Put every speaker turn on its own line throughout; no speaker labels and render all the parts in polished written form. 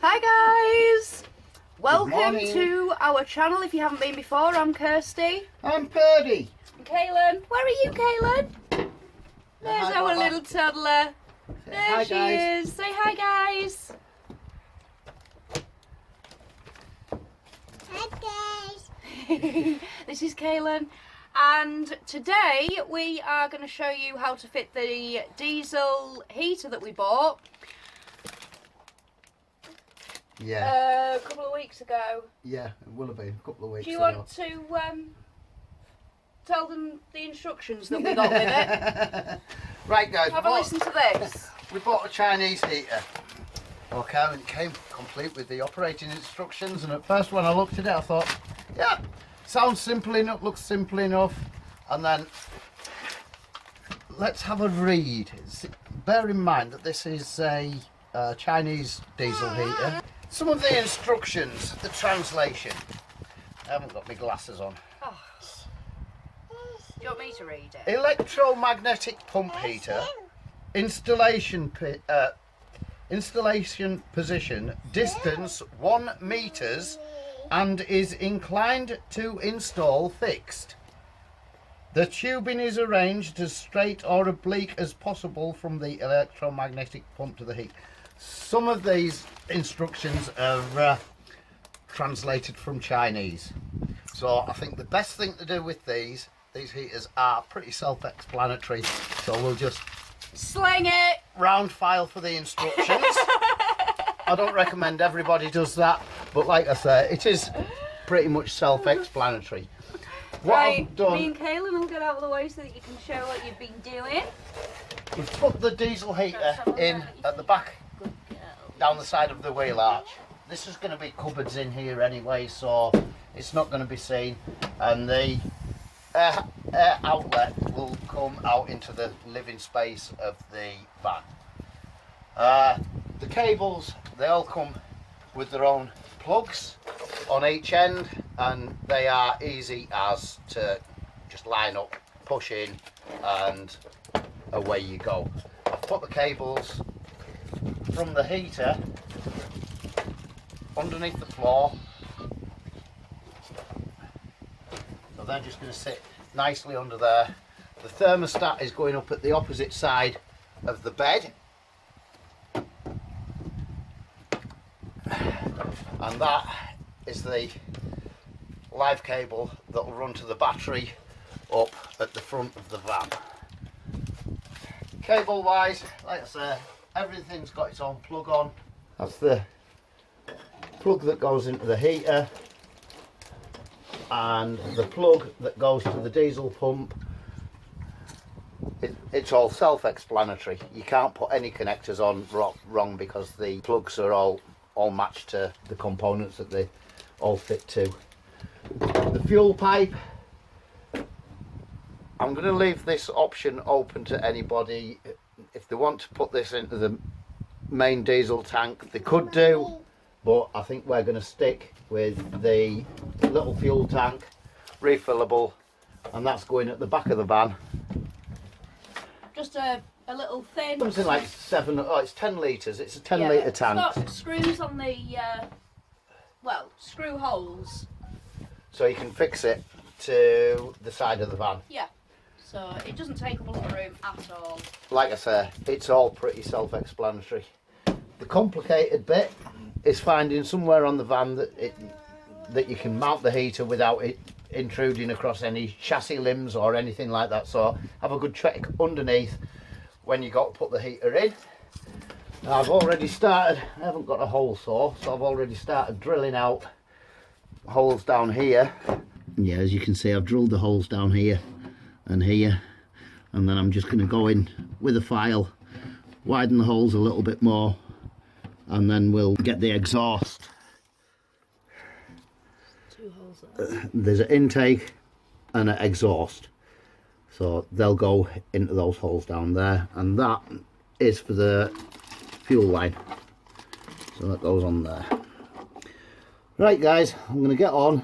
Hi guys! Welcome
morning.
to our channel. If you haven't been before, I'm Kirsty.
I'm Purdy.
And Kaylin. Where are you, Kaylin? There's
Hi,
our
Baba.
little toddler. There
Hi,
she
guys.
is. Say hi, guys.
Hi guys.
This is Kaylin. And today we are going to show you how to fit the diesel heater that we bought
Yeah.
a couple of weeks ago.
Yeah, it will have been a couple of weeks
Do you
ago.
want to tell them the instructions that we got with it?
Right, guys.
Have a listen to this.
We bought a Chinese heater. Okay, and it came complete with the operating instructions. And at first, when I looked at it, I thought, yeah, sounds simple enough, looks simple enough. And then let's have a read. Bear in mind that this is a Chinese diesel heater. Some of the instructions, the translation. I haven't got my glasses on.
Oh. Do you want me to read it?
Electromagnetic pump heater. Installation position, distance 1 meters, and is inclined to install fixed. The tubing is arranged as straight or oblique as possible from the electromagnetic pump to the heat. Some of these instructions are translated from Chinese, so I think the best thing to do with these heaters are pretty self-explanatory, so we'll just
Sling it!
round file for the instructions. I don't recommend everybody does that, but like I say, it is pretty much self-explanatory. What
Right,
I've done,
me and Kaylin will get out of the way so that you can show what you've been doing.
we've put the diesel heater in at the back, down the side of the wheel arch. This is going to be cupboards in here anyway, so it's not going to be seen, and the air outlet will come out into the living space of the van. The cables, they all come with their own plugs on each end, and they are easy as to just line up, push in, and away you go. I've put the cables from the heater underneath the floor, so they're just going to sit nicely under there. The thermostat is going up at the opposite side of the bed, and that is the live cable that will run to the battery up at the front of the van. Cable wise, like I say, everything's got its own plug on. That's the plug that goes into the heater, and the plug that goes to the diesel pump. It's all self-explanatory. You can't put any connectors on wrong because the plugs are all matched to the components that they all fit to. The fuel pipe, I'm going to leave this option open to anybody. If they want to put this into the main diesel tank, they could do, but I think we're going to stick with the little fuel tank, refillable, and that's going at the back of the van.
Just a little thin.
Something like it's 10 litres, it's a 10
Yeah,
litre tank.
It's got screws on the, screw holes.
So you can fix it to the side of the van.
Yeah. So it doesn't take up a lot of room at all.
Like I say, it's all pretty self-explanatory. The complicated bit is finding somewhere on the van that you can mount the heater without it intruding across any chassis limbs or anything like that. So have a good check underneath when you got to put the heater in. Now I've already started, I haven't got a hole saw, so I've already started drilling out holes down here. Yeah, as you can see, I've drilled the holes down here and here, and then I'm just going to go in with a file, widen the holes a little bit more, and then we'll get the exhaust.
Two holes there.
There's an intake and an exhaust, so they'll go into those holes down there, and that is for the fuel line, so that goes on there. Right guys, I'm going to get on,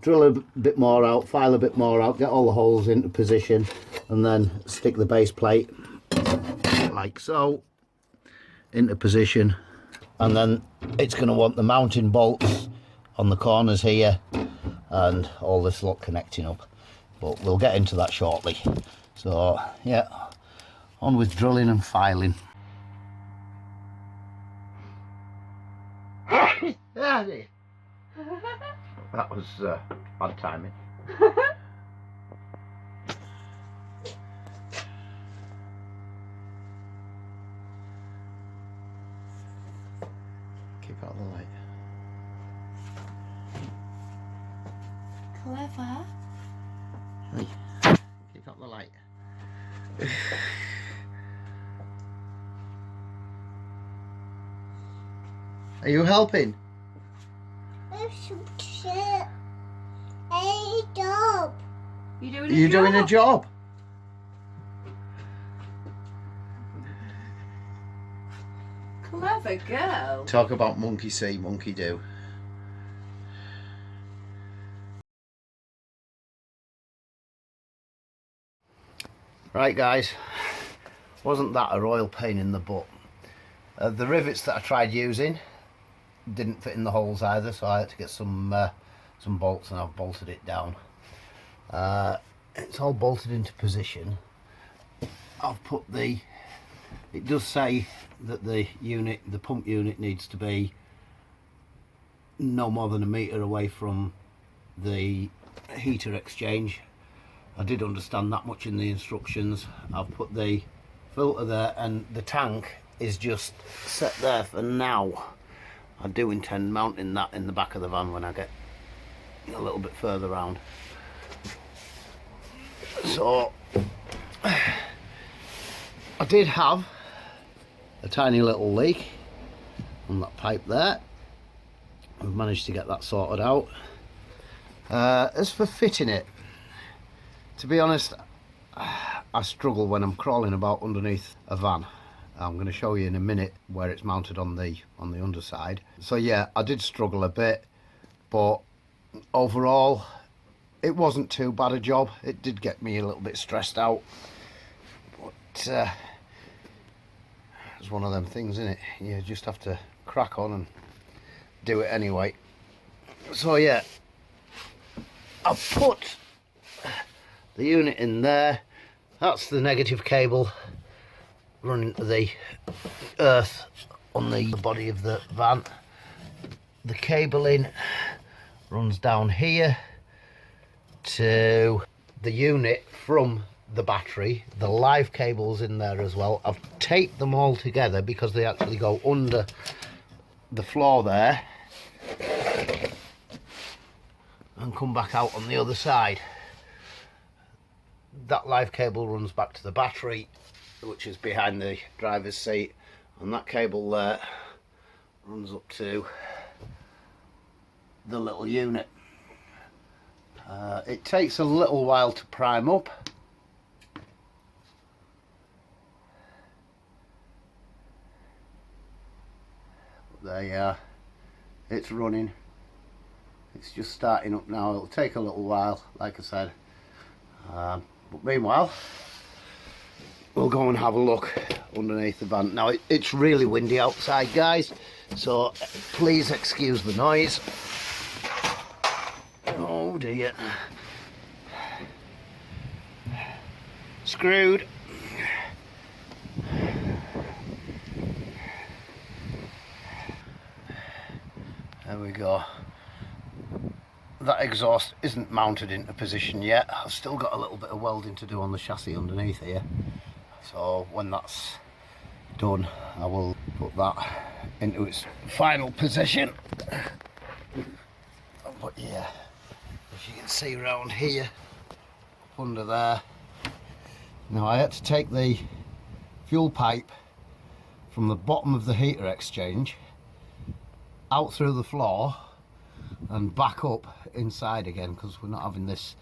drill a bit more out, file a bit more out, get all the holes into position, and then stick the base plate like so into position, and then it's going to want the mounting bolts on the corners here and all this lot connecting up, but we'll get into that shortly. So yeah, on with drilling and filing. That was bad timing. Keep out the light.
Clever.
Hey, keep out the light. Are you helping?
There's some shit. Hey, job.
You doing
Are you doing a job?
Clever girl.
Talk about monkey see, monkey do. Right guys, wasn't that a royal pain in the butt? The rivets that I tried using didn't fit in the holes either, so I had to get some bolts, and I've bolted it down. It's all bolted into position. I've put the, it does say that the pump unit needs to be no more than a metre away from the heater exchange. I did understand that much in the instructions. I've put the filter there, and the tank is just set there for now. I do intend mounting that in the back of the van when I get a little bit further round. So I did have a tiny little leak on that pipe there. We've managed to get that sorted out. As for fitting it, to be honest, I struggle when I'm crawling about underneath a van. I'm going to show you in a minute where it's mounted on the underside. So yeah, I did struggle a bit, but overall it wasn't too bad a job. It did get me a little bit stressed out, but it's one of them things, isn't it? You just have to crack on and do it anyway. So yeah, I've put the unit in there. That's the negative cable running to the earth on the body of the van. The cabling runs down here to the unit from the battery. The live cable's in there as well. I've taped them all together because they actually go under the floor there and come back out on the other side. That live cable runs back to the battery, which is behind the driver's seat, and that cable there runs up to the little unit. It takes a little while to prime up. But there you are, it's running. It's just starting up now. It'll take a little while, like I said. But meanwhile, we'll go and have a look underneath the van. Now it's really windy outside, guys, so please excuse the noise. Oh dear. Screwed. There we go. That exhaust isn't mounted into position yet. I've still got a little bit of welding to do on the chassis underneath here. So when that's done, I will put that into its final position. But yeah, as you can see around here, under there. Now I had to take the fuel pipe from the bottom of the heater exchange out through the floor and back up inside again, because we're not having this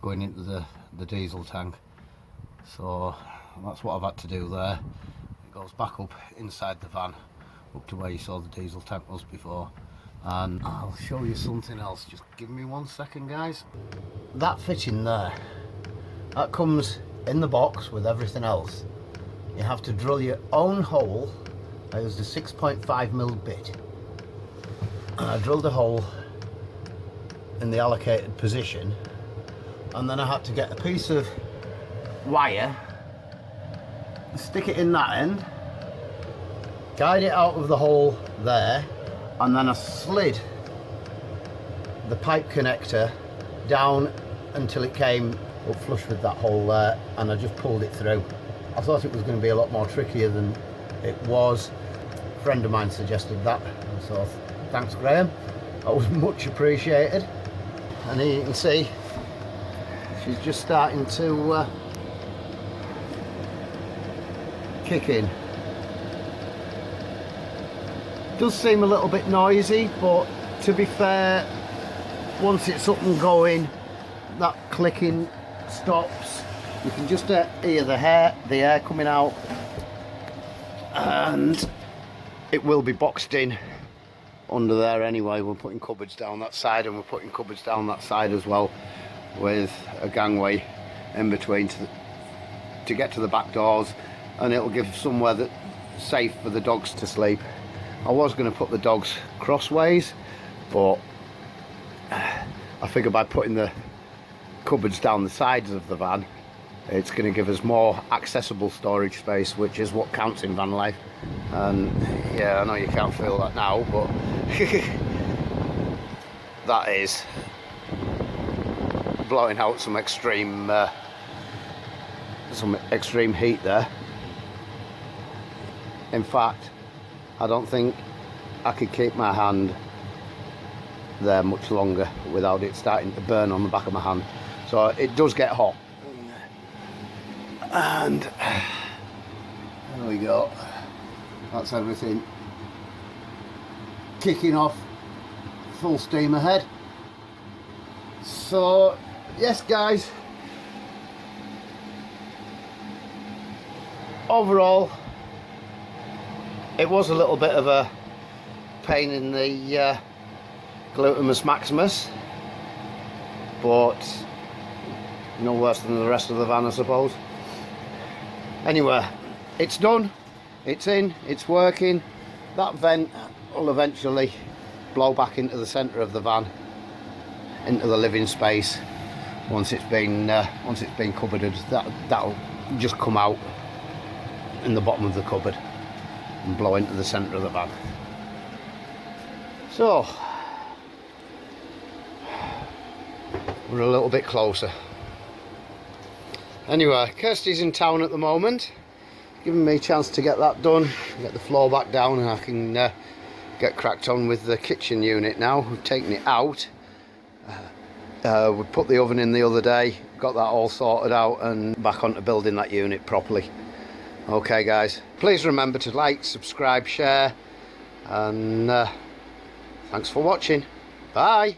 going into the diesel tank. So that's what I've had to do there. It goes back up inside the van, up to where you saw the diesel tank was before. And I'll show you something else, just give me 1 second, guys. That fitting there, that comes in the box with everything else. You have to drill your own hole I used a 6.5mm bit, and I drilled a hole in the allocated position, and then I had to get a piece of wire, stick it in that end, guide it out of the hole there, and then I slid the pipe connector down until it came up flush with that hole there, and I just pulled it through. I thought it was going to be a lot more trickier than it was. A friend of mine suggested that, so thanks Graham, that was much appreciated. And here you can see she's just starting to kick in. Does seem a little bit noisy, but to be fair, once it's up and going, that clicking stops. You can just hear the air coming out, and it will be boxed in under there anyway. We're putting cupboards down that side, and we're putting cupboards down that side as well, with a gangway in between to get to the back doors, and it'll give somewhere that's safe for the dogs to sleep. I was going to put the dogs crossways, but I figure by putting the cupboards down the sides of the van, it's going to give us more accessible storage space, which is what counts in van life. And yeah, I know you can't feel that now, but that is blowing out some extreme heat there. In fact, I don't think I could keep my hand there much longer without it starting to burn on the back of my hand. So it does get hot. And there we go. That's everything kicking off full steam ahead. So yes guys, overall it was a little bit of a pain in the glutamus maximus, but no worse than the rest of the van, I suppose. Anyway, it's done, it's in, it's working. That vent will eventually blow back into the centre of the van, into the living space. Once it's been cupboarded, that'll just come out in the bottom of the cupboard and blow into the centre of the van. So we're a little bit closer. Anyway, Kirsty's in town at the moment, giving me a chance to get that done, get the floor back down, and I can get cracked on with the kitchen unit now. We've taken it out. We put the oven in the other day, got that all sorted out, and back onto building that unit properly. Okay guys, please remember to like, subscribe, share, and thanks for watching. Bye.